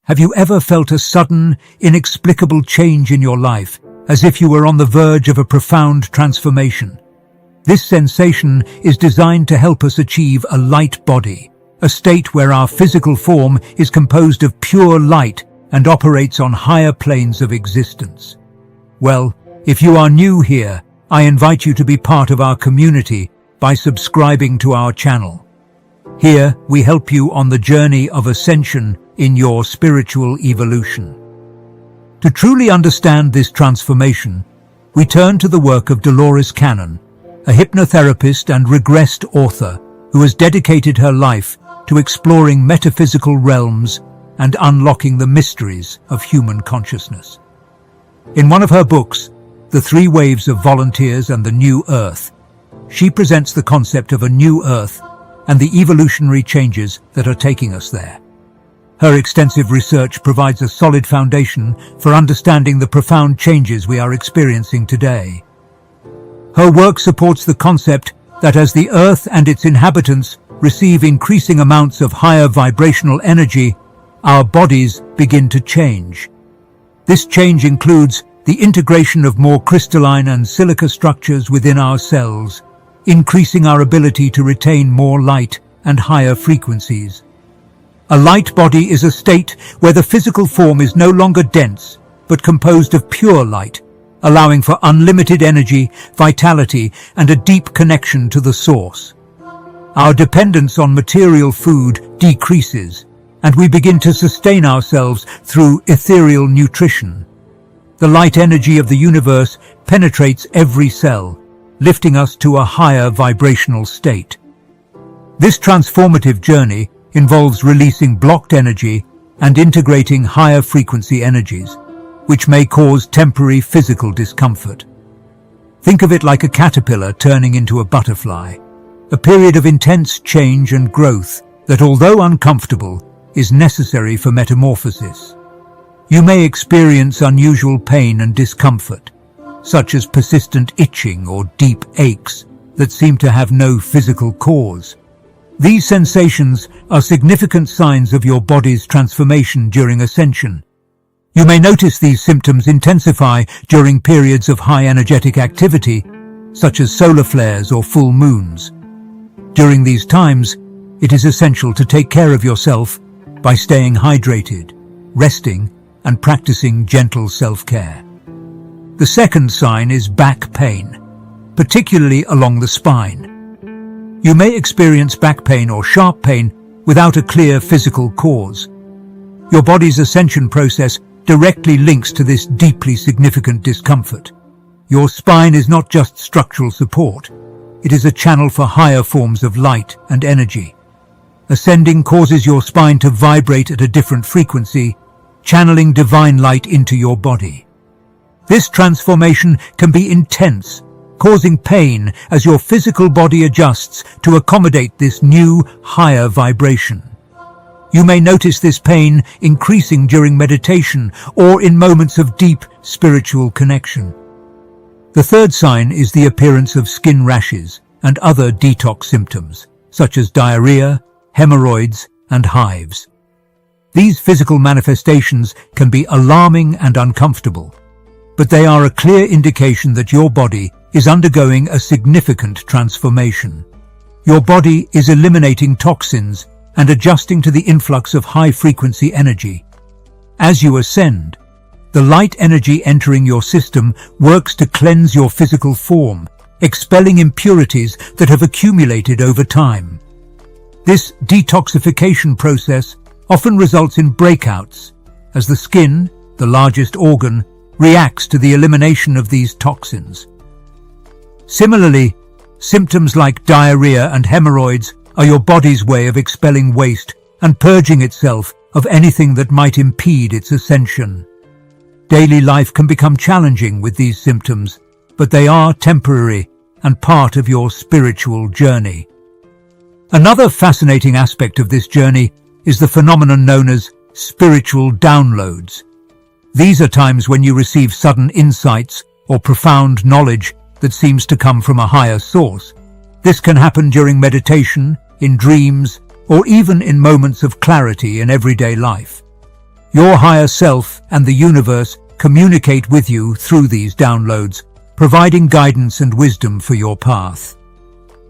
Have you ever felt a sudden, inexplicable change in your life, as if you were on the verge of a profound transformation? This sensation is designed to help us achieve a light body, a state where our physical form is composed of pure light and operates on higher planes of existence. Well, if you are new here, I invite you to be part of our community by subscribing to our channel. Here, we help you on the journey of ascension in your spiritual evolution. To truly understand this transformation, we turn to the work of Dolores, a hypnotherapist and regressed author who has dedicated her life to exploring metaphysical realms and unlocking the mysteries of human consciousness. In one of her books, The 3 Waves of Volunteers and the New Earth, she presents the concept of a new Earth and the evolutionary changes that are taking us there. Her extensive research provides a solid foundation for understanding the profound changes we are experiencing today. Her work supports the concept that as the Earth and its inhabitants receive increasing amounts of higher vibrational energy, our bodies begin to change. This change includes the integration of more crystalline and silica structures within our cells, increasing our ability to retain more light and higher frequencies. A light body is a state where the physical form is no longer dense, but composed of pure light, allowing for unlimited energy, vitality, and a deep connection to the source. Our dependence on material food decreases, and we begin to sustain ourselves through ethereal nutrition. The light energy of the universe penetrates every cell, lifting us to a higher vibrational state. This transformative journey involves releasing blocked energy and integrating higher frequency energies, which may cause temporary physical discomfort. Think of it like a caterpillar turning into a butterfly, a period of intense change and growth that, although uncomfortable, is necessary for metamorphosis. You may experience unusual pain and discomfort, such as persistent itching or deep aches that seem to have no physical cause. These sensations are significant signs of your body's transformation during ascension. You may notice these symptoms intensify during periods of high energetic activity, such as solar flares or full moons. During these times, it is essential to take care of yourself by staying hydrated, resting, and practicing gentle self-care. The second sign is back pain, particularly along the spine. You may experience back pain or sharp pain without a clear physical cause. Your body's ascension process directly links to this deeply significant discomfort. Your spine is not just structural support, it is a channel for higher forms of light and energy. Ascending causes your spine to vibrate at a different frequency, channeling divine light into your body. This transformation can be intense, causing pain as your physical body adjusts to accommodate this new, higher vibration. You may notice this pain increasing during meditation or in moments of deep spiritual connection. The third sign is the appearance of skin rashes and other detox symptoms, such as diarrhea, hemorrhoids, and hives. These physical manifestations can be alarming and uncomfortable, but they are a clear indication that your body is undergoing a significant transformation. Your body is eliminating toxins and adjusting to the influx of high-frequency energy. As you ascend, the light energy entering your system works to cleanse your physical form, expelling impurities that have accumulated over time. This detoxification process often results in breakouts, as the skin, the largest organ, reacts to the elimination of these toxins. Similarly, symptoms like diarrhea and hemorrhoids are your body's way of expelling waste and purging itself of anything that might impede its ascension. Daily life can become challenging with these symptoms, but they are temporary and part of your spiritual journey. Another fascinating aspect of this journey is the phenomenon known as spiritual downloads. These are times when you receive sudden insights or profound knowledge that seems to come from a higher source. This can happen during meditation, in dreams, or even in moments of clarity in everyday life. Your higher self and the universe communicate with you through these downloads, providing guidance and wisdom for your path.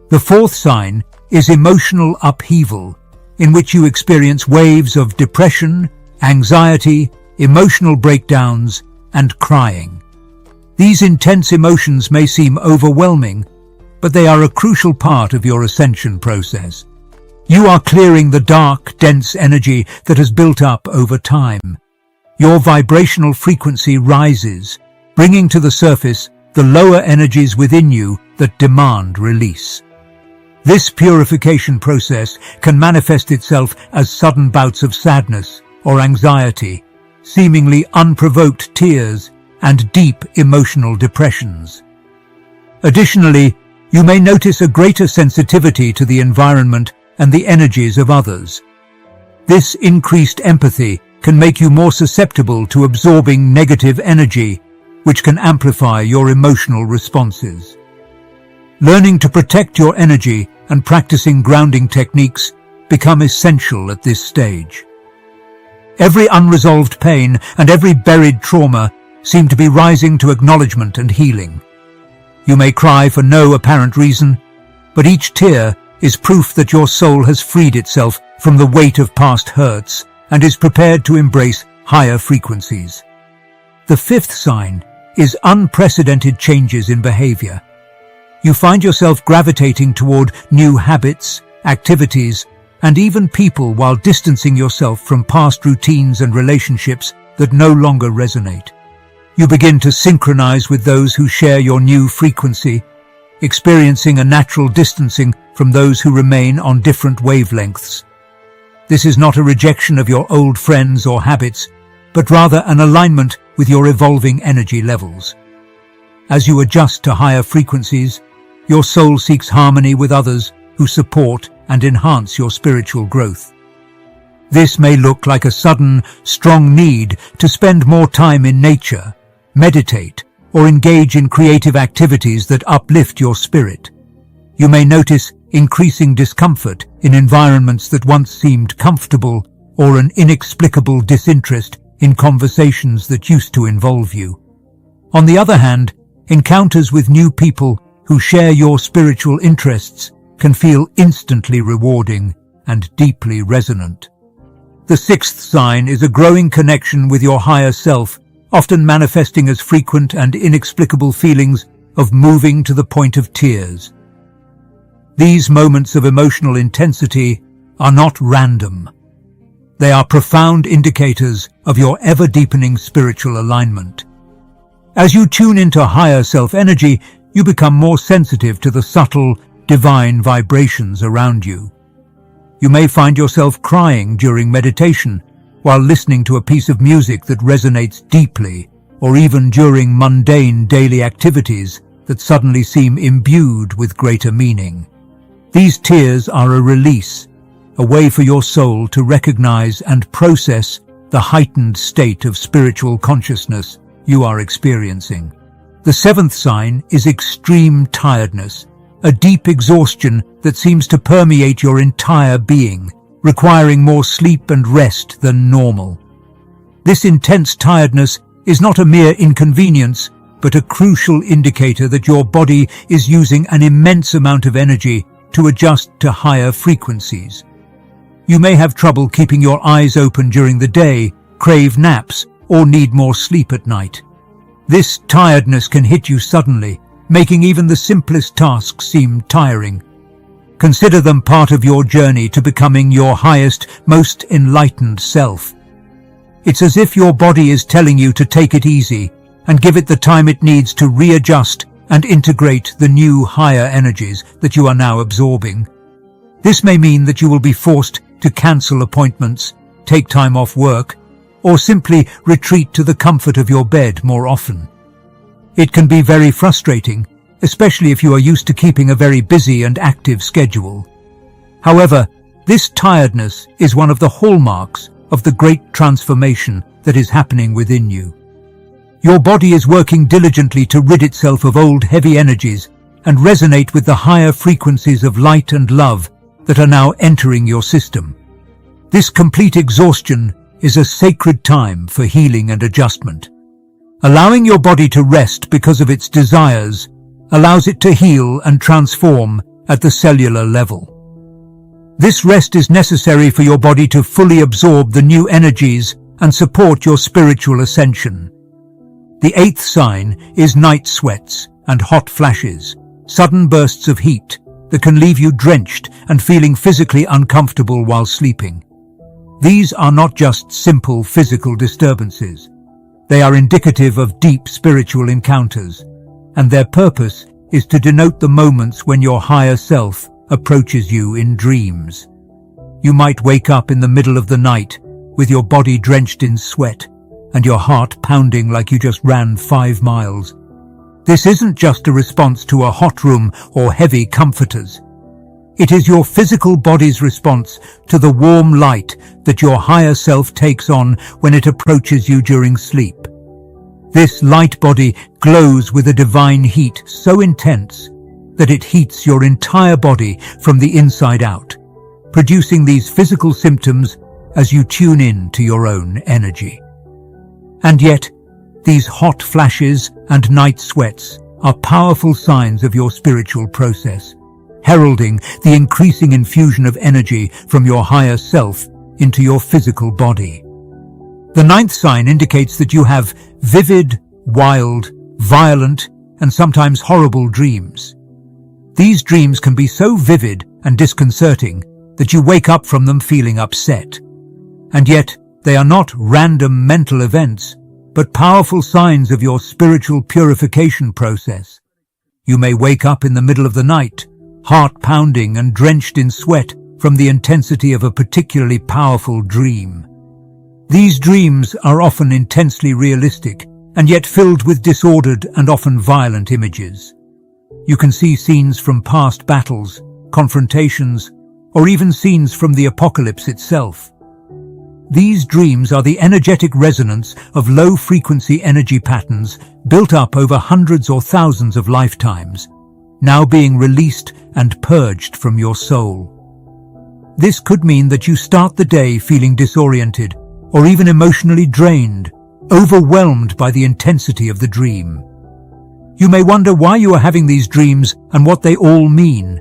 The fourth sign is emotional upheaval, in which you experience waves of depression, anxiety, emotional breakdowns, and crying. These intense emotions may seem overwhelming, but they are a crucial part of your ascension process. You are clearing the dark, dense energy that has built up over time. Your vibrational frequency rises, bringing to the surface the lower energies within you that demand release. This purification process can manifest itself as sudden bouts of sadness or anxiety, seemingly unprovoked tears, and deep emotional depressions. Additionally, you may notice a greater sensitivity to the environment and the energies of others. This increased empathy can make you more susceptible to absorbing negative energy, which can amplify your emotional responses. Learning to protect your energy and practicing grounding techniques become essential at this stage. Every unresolved pain and every buried trauma seem to be rising to acknowledgement and healing. You may cry for no apparent reason, but each tear is proof that your soul has freed itself from the weight of past hurts and is prepared to embrace higher frequencies. The fifth sign is unprecedented changes in behavior. You find yourself gravitating toward new habits, activities, and even people while distancing yourself from past routines and relationships that no longer resonate. You begin to synchronize with those who share your new frequency, experiencing a natural distancing from those who remain on different wavelengths. This is not a rejection of your old friends or habits, but rather an alignment with your evolving energy levels. As you adjust to higher frequencies, your soul seeks harmony with others who support and enhance your spiritual growth. This may look like a sudden, strong need to spend more time in nature, meditate, or engage in creative activities that uplift your spirit. You may notice increasing discomfort in environments that once seemed comfortable, or an inexplicable disinterest in conversations that used to involve you. On the other hand, encounters with new people who share your spiritual interests can feel instantly rewarding and deeply resonant. The sixth sign is a growing connection with your higher self, often manifesting as frequent and inexplicable feelings of moving to the point of tears. These moments of emotional intensity are not random. They are profound indicators of your ever-deepening spiritual alignment. As you tune into higher self-energy, you become more sensitive to the subtle, divine vibrations around you. You may find yourself crying during meditation, while listening to a piece of music that resonates deeply, or even during mundane daily activities that suddenly seem imbued with greater meaning. These tears are a release, a way for your soul to recognize and process the heightened state of spiritual consciousness you are experiencing. The seventh sign is extreme tiredness, a deep exhaustion that seems to permeate your entire being, requiring more sleep and rest than normal. This intense tiredness is not a mere inconvenience, but a crucial indicator that your body is using an immense amount of energy to adjust to higher frequencies. You may have trouble keeping your eyes open during the day, crave naps, or need more sleep at night. This tiredness can hit you suddenly, making even the simplest tasks seem tiring. Consider them part of your journey to becoming your highest, most enlightened self. It's as if your body is telling you to take it easy and give it the time it needs to readjust and integrate the new higher energies that you are now absorbing. This may mean that you will be forced to cancel appointments, take time off work, or simply retreat to the comfort of your bed more often. It can be very frustrating, especially if you are used to keeping a very busy and active schedule. However, this tiredness is one of the hallmarks of the great transformation that is happening within you. Your body is working diligently to rid itself of old heavy energies and resonate with the higher frequencies of light and love that are now entering your system. This complete exhaustion is a sacred time for healing and adjustment. Allowing your body to rest because of its desires allows it to heal and transform at the cellular level. This rest is necessary for your body to fully absorb the new energies and support your spiritual ascension. The 8th sign is night sweats and hot flashes, sudden bursts of heat that can leave you drenched and feeling physically uncomfortable while sleeping. These are not just simple physical disturbances. They are indicative of deep spiritual encounters, and their purpose is to denote the moments when your higher self approaches you in dreams. You might wake up in the middle of the night with your body drenched in sweat and your heart pounding like you just ran 5 miles. This isn't just a response to a hot room or heavy comforters. It is your physical body's response to the warm light that your higher self takes on when it approaches you during sleep. This light body glows with a divine heat so intense that it heats your entire body from the inside out, producing these physical symptoms as you tune in to your own energy. And yet, these hot flashes and night sweats are powerful signs of your spiritual process, heralding the increasing infusion of energy from your higher self into your physical body. The 9th sign indicates that you have vivid, wild, violent, and sometimes horrible dreams. These dreams can be so vivid and disconcerting that you wake up from them feeling upset. And yet, they are not random mental events, but powerful signs of your spiritual purification process. You may wake up in the middle of the night, heart pounding and drenched in sweat from the intensity of a particularly powerful dream. These dreams are often intensely realistic and yet filled with disordered and often violent images. You can see scenes from past battles, confrontations, or even scenes from the apocalypse itself. These dreams are the energetic resonance of low-frequency energy patterns built up over hundreds or thousands of lifetimes, now being released and purged from your soul. This could mean that you start the day feeling disoriented or even emotionally drained, overwhelmed by the intensity of the dream. You may wonder why you are having these dreams and what they all mean.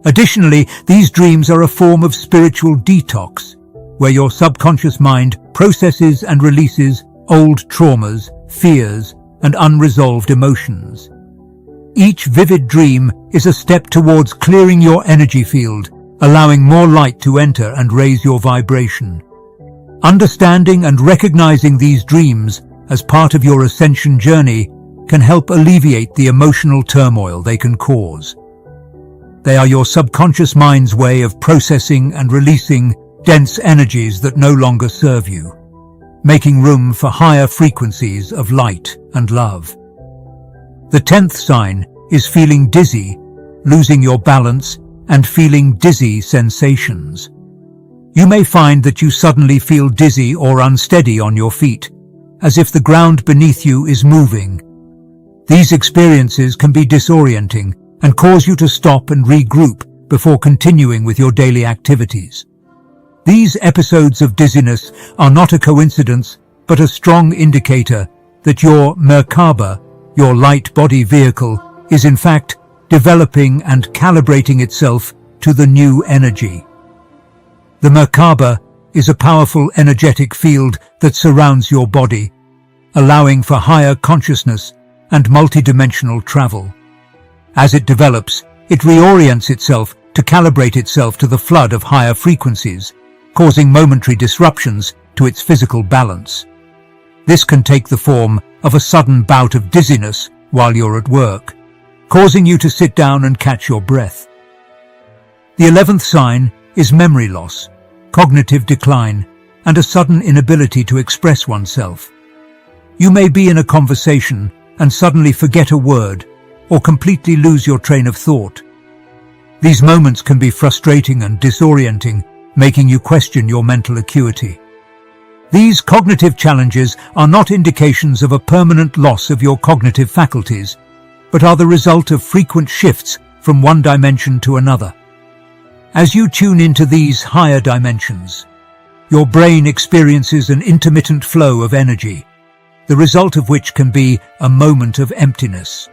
Additionally, these dreams are a form of spiritual detox, where your subconscious mind processes and releases old traumas, fears, and unresolved emotions. Each vivid dream is a step towards clearing your energy field, allowing more light to enter and raise your vibration. Understanding and recognizing these dreams as part of your ascension journey can help alleviate the emotional turmoil they can cause. They are your subconscious mind's way of processing and releasing dense energies that no longer serve you, making room for higher frequencies of light and love. The 10th sign is feeling dizzy, losing your balance, and feeling dizzy sensations. You may find that you suddenly feel dizzy or unsteady on your feet, as if the ground beneath you is moving. These experiences can be disorienting and cause you to stop and regroup before continuing with your daily activities. These episodes of dizziness are not a coincidence, but a strong indicator that your Merkaba, your light body vehicle, is in fact developing and calibrating itself to the new energy. The Merkaba is a powerful energetic field that surrounds your body, allowing for higher consciousness and multidimensional travel. As it develops, it reorients itself to calibrate itself to the flood of higher frequencies, causing momentary disruptions to its physical balance. This can take the form of a sudden bout of dizziness while you're at work, causing you to sit down and catch your breath. The 11th sign is memory loss, cognitive decline, and a sudden inability to express oneself. You may be in a conversation and suddenly forget a word or completely lose your train of thought. These moments can be frustrating and disorienting, making you question your mental acuity. These cognitive challenges are not indications of a permanent loss of your cognitive faculties, but are the result of frequent shifts from one dimension to another. As you tune into these higher dimensions, your brain experiences an intermittent flow of energy, the result of which can be a moment of emptiness.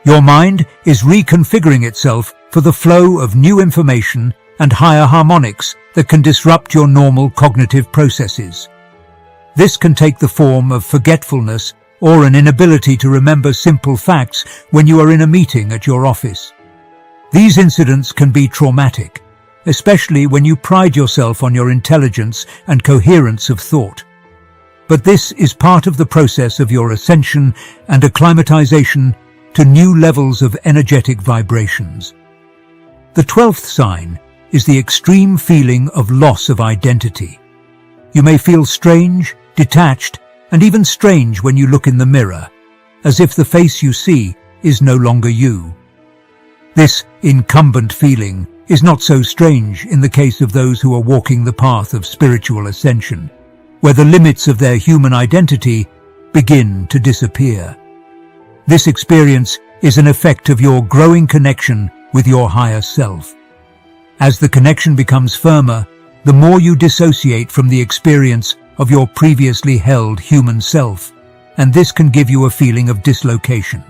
Your mind is reconfiguring itself for the flow of new information and higher harmonics that can disrupt your normal cognitive processes. This can take the form of forgetfulness or an inability to remember simple facts when you are in a meeting at your office. These incidents can be traumatic, especially when you pride yourself on your intelligence and coherence of thought. But this is part of the process of your ascension and acclimatization to new levels of energetic vibrations. The 12th sign is the extreme feeling of loss of identity. You may feel strange, detached, and even strange when you look in the mirror, as if the face you see is no longer you. This incumbent feeling is not so strange in the case of those who are walking the path of spiritual ascension, where the limits of their human identity begin to disappear. This experience is an effect of your growing connection with your higher self. As the connection becomes firmer, the more you dissociate from the experience of your previously held human self, and this can give you a feeling of dislocation.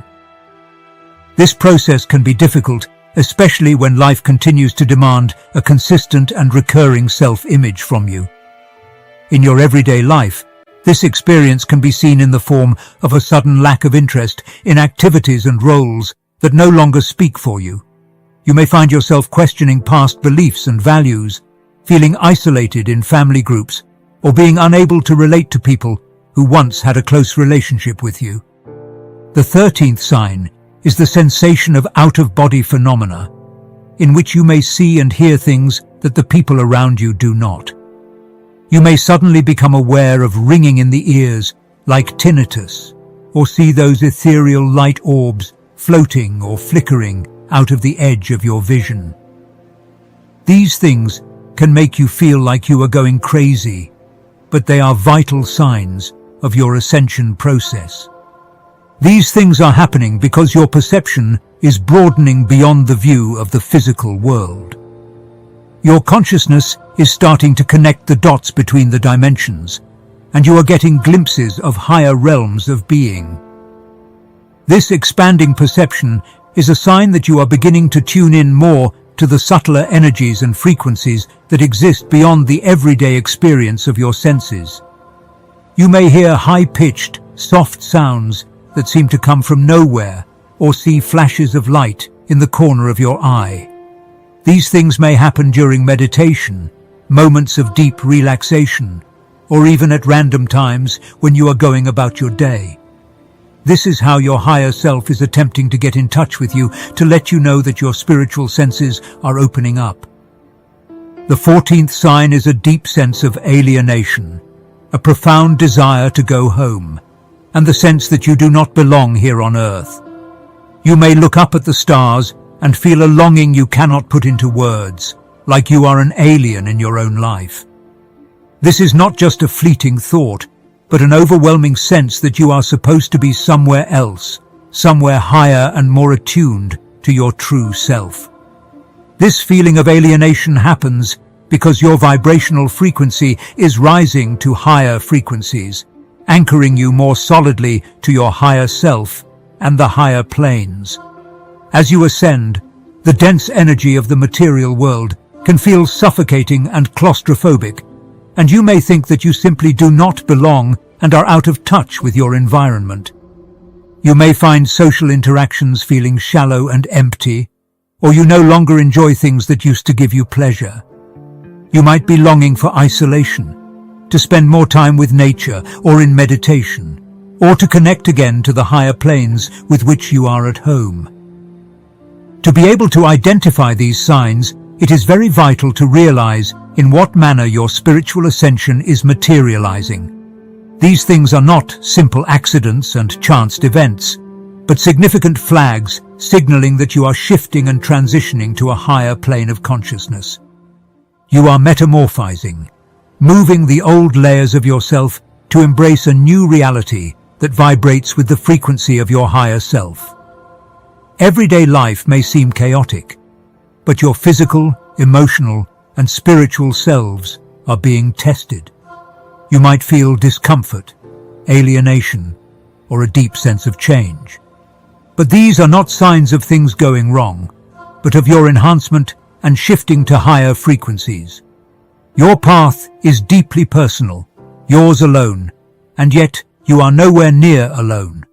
This process can be difficult, especially when life continues to demand a consistent and recurring self-image from you. In your everyday life, this experience can be seen in the form of a sudden lack of interest in activities and roles that no longer speak for you. You may find yourself questioning past beliefs and values, feeling isolated in family groups, or being unable to relate to people who once had a close relationship with you. The 13th sign is the sensation of out-of-body phenomena, in which you may see and hear things that the people around you do not. You may suddenly become aware of ringing in the ears like tinnitus, or see those ethereal light orbs floating or flickering out of the edge of your vision. These things can make you feel like you are going crazy, but they are vital signs of your ascension process. These things are happening because your perception is broadening beyond the view of the physical world. Your consciousness is starting to connect the dots between the dimensions, and you are getting glimpses of higher realms of being. This expanding perception is a sign that you are beginning to tune in more to the subtler energies and frequencies that exist beyond the everyday experience of your senses. You may hear high-pitched, soft sounds that seem to come from nowhere, or see flashes of light in the corner of your eye. These things may happen during meditation, moments of deep relaxation, or even at random times when you are going about your day. This is how your higher self is attempting to get in touch with you, to let you know that your spiritual senses are opening up. The 14th sign is a deep sense of alienation, a profound desire to go home, and the sense that you do not belong here on earth. You may look up at the stars and feel a longing you cannot put into words, like you are an alien in your own life. This is not just a fleeting thought, but an overwhelming sense that you are supposed to be somewhere else, somewhere higher and more attuned to your true self. This feeling of alienation happens because your vibrational frequency is rising to higher frequencies, anchoring you more solidly to your higher self and the higher planes. As you ascend, the dense energy of the material world can feel suffocating and claustrophobic, and you may think that you simply do not belong and are out of touch with your environment. You may find social interactions feeling shallow and empty, or you no longer enjoy things that used to give you pleasure. You might be longing for isolation, to spend more time with nature or in meditation, or to connect again to the higher planes with which you are at home. To be able to identify these signs, it is very vital to realize in what manner your spiritual ascension is materializing. These things are not simple accidents and chanced events, but significant flags signaling that you are shifting and transitioning to a higher plane of consciousness. You are metamorphizing, moving the old layers of yourself to embrace a new reality that vibrates with the frequency of your higher self. Everyday life may seem chaotic, but your physical, emotional, and spiritual selves are being tested. You might feel discomfort, alienation, or a deep sense of change. But these are not signs of things going wrong, but of your enhancement and shifting to higher frequencies. Your path is deeply personal, yours alone, and yet you are nowhere near alone.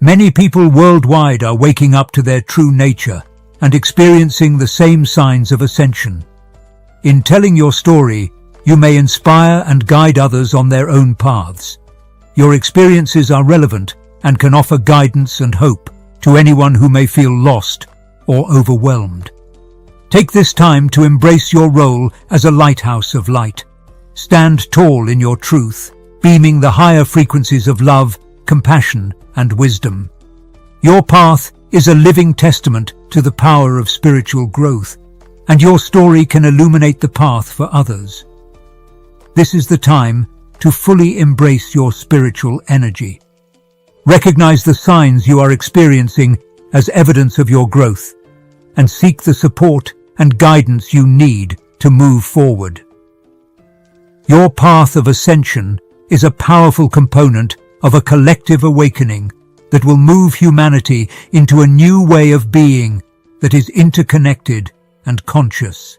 Many people worldwide are waking up to their true nature and experiencing the same signs of ascension. In telling your story, you may inspire and guide others on their own paths. Your experiences are relevant and can offer guidance and hope to anyone who may feel lost or overwhelmed. Take this time to embrace your role as a lighthouse of light. Stand tall in your truth, beaming the higher frequencies of love, compassion, and wisdom. Your path is a living testament to the power of spiritual growth, and your story can illuminate the path for others. This is the time to fully embrace your spiritual energy. Recognize the signs you are experiencing as evidence of your growth, and seek the support and guidance you need to move forward. Your path of ascension is a powerful component of a collective awakening that will move humanity into a new way of being that is interconnected and conscious.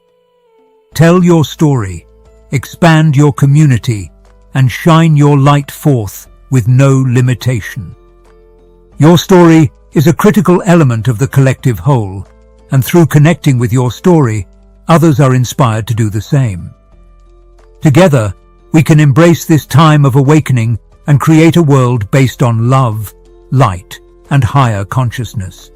Tell your story, expand your community, and shine your light forth with no limitation. Your story is a critical element of the collective whole, and through connecting with your story, others are inspired to do the same. Together, we can embrace this time of awakening and create a world based on love, light, and higher consciousness.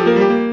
you.